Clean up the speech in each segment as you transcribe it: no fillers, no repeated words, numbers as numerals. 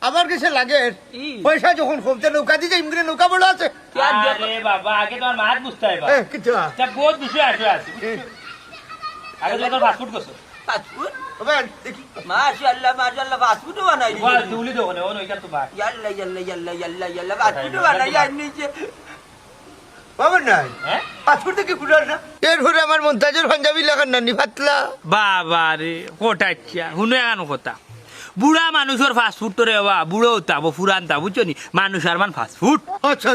আমার কাছে লাগে পয়সা যখন কমতে নৌকা দিয়ে ইমগ্রে নৌকা বড় আছে আরে বাবা আগে তোমার মাত বুঝতে হবে কিছু তা বহুত বিষয় আছে আগে তোর পাসপোর্ট করছো পাসপোর্ট দেখি মাশাআল্লাহ মাশাআল্লাহ পাসপোর্ট বানাই ওয়া তুলি দোকানে ও নইকা তো বাক ইয়াল্লা ইয়াল্লা ইয়াল্লা ইয়াল্লা ইয়াল্লা পাসপোর্ট বানাই আনিছে বাবা নাই হ্যাঁ পাসপোর্ট কি খুঁড়ার না এর ঘরে আমার মন্তাজের পাঞ্জাবি লাগান না পাতলা বাবা রে কোটাচ্ছা শুনে কেন কথা বুড়া মানুষের ফাস্টফুড তো রে বাবা বুড়ো তাবো ফুরান তা বুঝছো নি মানুষ আর মান ফাস্টফুড আচ্ছা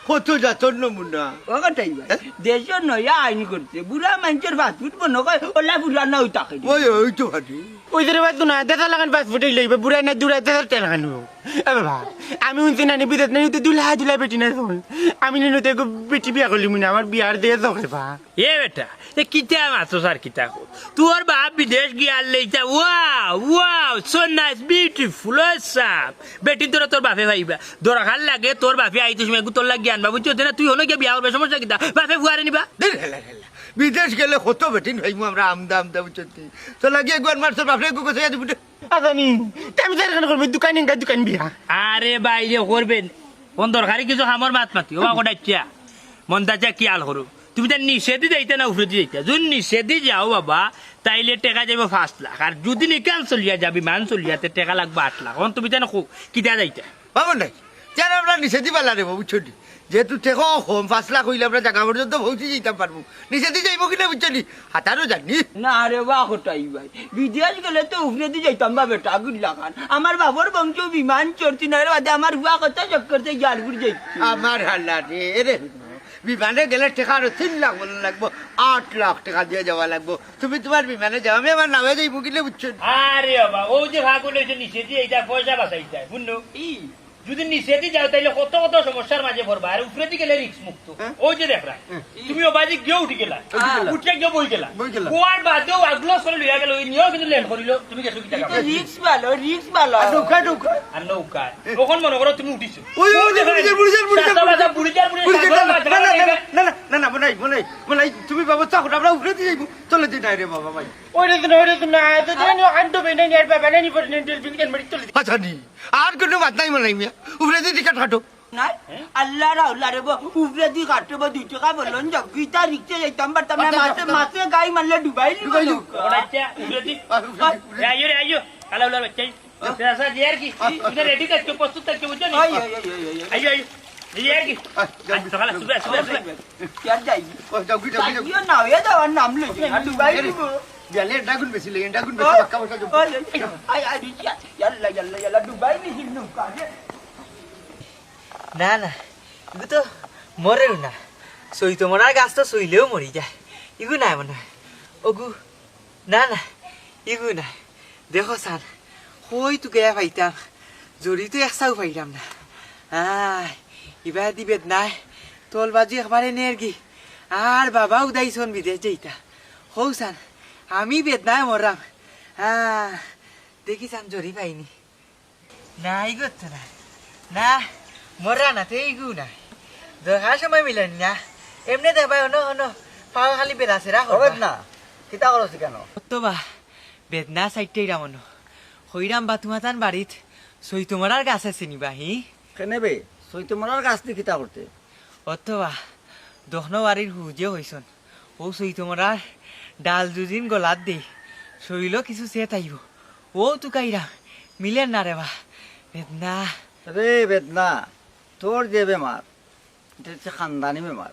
কত জাতর নমুনা ওটাই ভাই দেশের নয়া আইন করছে বুড়া মানুষের ফাস্টফুড বনো কয় ওলা বুড়া না ওই তাকে ওই তো হানি ওই ধরে বাদ না দেখা লাগান পাসপোর্ট লইবে বুড়া না দুরা দেখা তেল লাগানো এ বাবা আমি উনতে না বিদেশ নাই তো দুলা বেটি না আমি নিতে বেটি বিয়া করলি মুনা আমার বিয়ার দিয়ে দখলে বা এ বেটা এ কিতা মাত্র স্যার কিতা তোর বাপ বিদেশ গিয়ার লইতা wow wow so nice beautiful সাপ বেটি তোর বাপে ভাইবা দরকার লাগে তোর বাপে আইতে সময় তোর লাগে জ্ঞান বাবু চোদ্দ না তুই হলো গিয়ে বিয়া করবে সমস্যা কিতা বাপে ফুয়ারে নিবা বিদেশ গেলে কত বেটিন ভাইমু আমরা আমদা উচ্চতি তো লাগে একবার মার তোর বাপরে গো কইয়া দিবি আদানি আমি তার কেন করবে দোকান বিয়া আরে বাইরে করবেন কোন দরকারি কিছু আমার মাত মাতি ও কোটাচ্ছা মন্দাচা কি আল করো তুমি তার নিষেধি যাইতে না উফরে যাইতে যদি নিষেধি যাও বাবা তাইলে টাকা যাবে 5 লাখ আর যদি নিকাল চলিয়া যাবি মান চলিয়াতে টাকা লাগবে 8 লাখ এখন তুমি জানো কিতা যাইতে বাবা নাই যারা আমরা নিচে দিবা লাগে বুঝছি যেহেতু টেকো হোম 5 লাখ হইলে আমরা জায়গা পর্যন্ত পৌঁছে যেতাম পারবো নিচে দিয়ে যাইব কিনা বুঝছি হাতারও জানি না রে বা কোটাই ভাই বিদেশ গেলে তো উপরে দিয়ে যাইতাম বা বেটা গুল্লা খান আমার বাবার বংশ বিমান চড়তি না রে বাদে আমার হুয়া কথা চক্কর থেকে জালপুর যাই আমার হাল্লা রে বিমানে গেলে টাকা আরো 3 লাখ বলে লাগবো 8 লাখ টাকা দিয়ে যাওয়া লাগবো তুমি তোমার বিমানে যাও আমি আমার নামে যাইব কিনা বুঝছো আরে বাবা ও যে ভাগ হইছে নিষেধি এইটা পয়সা বাঁচাইতে বুঝলো যদি নিষেধি যাও তাইলে কত কত সমস্যার মাঝে পড়বা আর উপরে দিকে গেলে রিস্ক মুক্ত ওই যে দেখরা তুমি ও বাজি গিয়ে উঠে গেলা উঠে গিয়ে বই গেলা কোয়ার বাদেও আগলস করে লইয়া গেল ওই নিয়েও কিন্তু ল্যান্ড করিল তুমি গেছো কি টাকা রিক্স ভালো ঢুকা আর নৌকা তখন মনে করো তুমি উঠিছো ওই বুড়িজার না বনাই তুমি ব্যবস্থা করো আমরা উপরে দিয়ে যাইব চলে দিই না রে বাবা ভাই আচ্ছা নি আর কোনো বাদ নাই মনে মিয়া উপরে দিয়ে টিকা কাটো নাই আল্লাহ রাউলা রে উপরে দিয়ে কাটতে বা 2 টাকা বললেন জগিতা রিক্সে যাইতাম পারতাম না মাসে গাই মারলে ডুবাই ওড়াইছে উপরে দি আইও কালা উলার বাচ্চাই পেশা দিয়ার কি তুমি রেডি করছো প্রস্তুত করছো বুঝছো নি আইও দিয়ার কি সকালে সুবে ইয়ার যাই জগি ইও না হয়ে যাওয়ার নাম লই ডুবাই দিব গেলে ডাগুন বেশি লাগে ডাগুন বেশি বাক্কা বসা যাব আই ইয়াল্লা ডুবাই নি হিন্নু কাজে না না ইগু তো মরেও না সইতো মরার গাছ তো সইলেও মরি যায় ইগু নাই মনে হয় ওগু না ইগু নাই দেখো সান হই তো গেয়া পাইতাম জড়ি তো একসাও পাইতাম না এবার দিবেদ নাই তোল বাজু একবারে নেরগি আর বাবা উদাইছন বিদেশ যেইতা হৌ সান আমি বেদনায় মরাম দেখি সান জড়ি পাইনি না ইগো না মরা না তুই ইগু না দরকার সময় মিলেন না এমনি দেখবাই হনো পাওয়া খালি বেড়াছে রাখ না কিতা করছ কেন তো বা বেদনা সাইডটাই রামন হইরাম বা তোমার তান বাড়িত সই তোমার গাছ আছে নিবা কেনেবে সইতো মরার গাছ দিয়ে কিতা করতে অত বা দহন বাড়ির হুজে হইছন ও সই তোমার ডাল দুদিন গলাত দেই শরীর কিছু চেত আইব ও তুকাইরা মিলেন না রে বা বেদনা রে বেদনা তোর যে বেমার এটা হচ্ছে খানদানি বেমার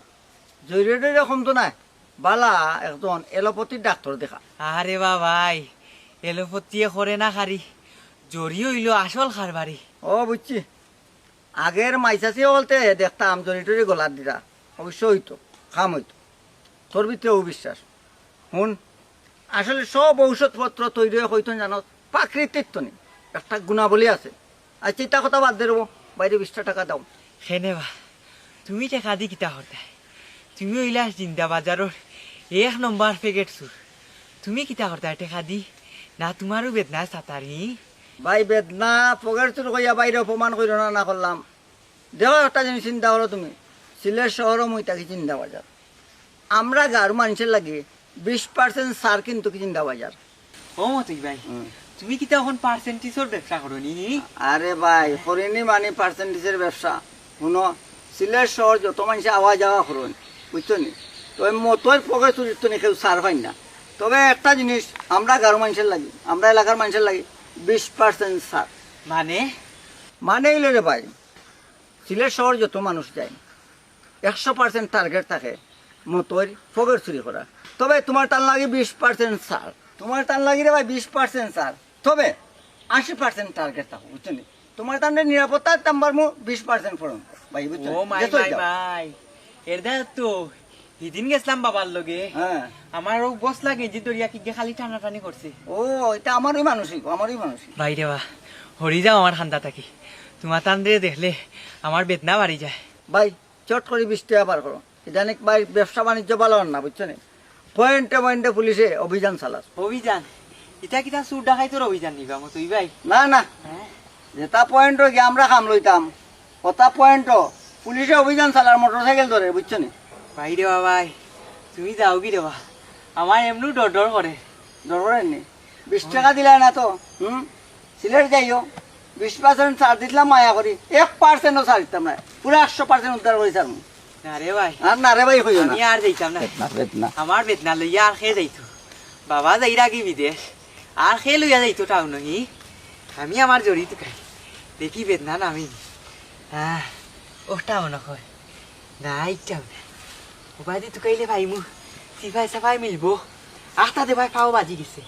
জরুরি রকম তো নাই বালা একজন এলোপতির ডাক্তার দেখা আরে বাবাই এলোপতিয়ে করে না খারি জরি হইল আসল খারবারি ও বুঝছি আগের মাইসাসি বলতে দেখতাম জরিটরি গলার দিরা অবশ্য হইতো খাম হইতো তোর ভিতরে অবিশ্বাস শুন আসলে সব ঔষধপত্র তৈরি হইতো জানো প্রাকৃতিক তো নেই একটা গুণাবলী আছে আর চিন্তা কথা বাদ দিয়ে দেবো বাইরে 20 টাকা দাও সেনেবা তুমি টেকা দি কিতা হতাই তুমি ওইলা জিন্দা বাজারের 1 নম্বর প্যাকেট চুর তুমি কিতা হতাই টেকা দি না তোমারও বেদনা সাতারি ভাই বেদনা পকেট চুর কইয়া বাইরে অপমান করি না করলাম দেখো একটা জিনিস চিন্তা করো তুমি সিলেট শহরও মই থাকি চিন্তা বাজার আমরা গার মানুষের লাগে 20% সার কিন্তু কি চিন্তা বাজার ও মতই ভাই তুমি কি তখন পার্সেন্টেজের ব্যবসা করো নি? আরে ভাই করিনি মানে পার্সেন্টেজের ব্যবসা শুনো সিলেট শহর যত মানুষ আওয়া যাওয়া করুন বুঝছো নি তো মতোর পকেট চুরির তো কেউ সার পাই না তবে একটা জিনিস আমরা গারো মানুষের লাগি আমরা এলাকার মানুষের লাগি 20% সার মানে মানে এলো রে ভাই সিলেট শহর যত মানুষ যায় 100% টার্গেট থাকে মতোর পকেট চুরি করা তবে তোমার টান লাগে 20% সার তোমার টান লাগি রে ভাই 20% সার তবে 80% টার্গেট থাকো বুঝছো নি তোমার টানে নিরাপত্তার নাম্বার মু 20% ফরম ভাই বুঝছো ও মাই মাই মাই এর দা তো এদিন গেছিলাম বাবার লগে হ্যাঁ আমার ও বস লাগে যে দরিয়া কি খালি টানাটানি করছে ও এটা আমারই মানুষই ভাই রে বা হরি যাও আমার খান্দা থাকি তোমার টান দিয়ে দেখলে আমার বেদনা বাড়ি যায় ভাই চট করে 20 টাকা বার করো ইদানিক ভাই ব্যবসা বাণিজ্য ভালো হন না বুঝছো নি পয়েন্টে পয়েন্টে পুলিশে অভিযান চালাস অভিযান এটা কিটা সুর ডাকাই তোর অভিযান নিবা মো তুই ভাই না না হ্যাঁ যেটা পয়েন্ট গিয়ে আমরা খাম লইতাম কথা পয়েন্ট পুলিশে অভিযান চালার মোটরসাইকেল ধরে বুঝছো নি ভাই রে ভাই তুমি যাও কি দেবা আমার এমনি ডর ডর করে দরকার নেই 20 টাকা দিলে না তো সিলেট যাইও 20% ছাড় দিলাম মায়া করি 1%ও ছাড় দিতাম না পুরো 100% উদ্ধার করি স্যার না রে ভাই আর না রে ভাই হইও না আমি আর যাইতাম না না আমার বেদনা লইয়া আর খেয়ে যাইতো বাবা যাইরা কি বিদেশ আর খেয়ে লইয়া যাইতো টাউন হি আমি আমার জড়িত খাই দেখি বেদনা নামি হ্যাঁ ওটা মনে হয় না ইচ্ছা উপায় দি তুকাইলে ভাই মু সিফাই সাফাই মিলবো আস্তাতে ভাই পাও বাজি গেছে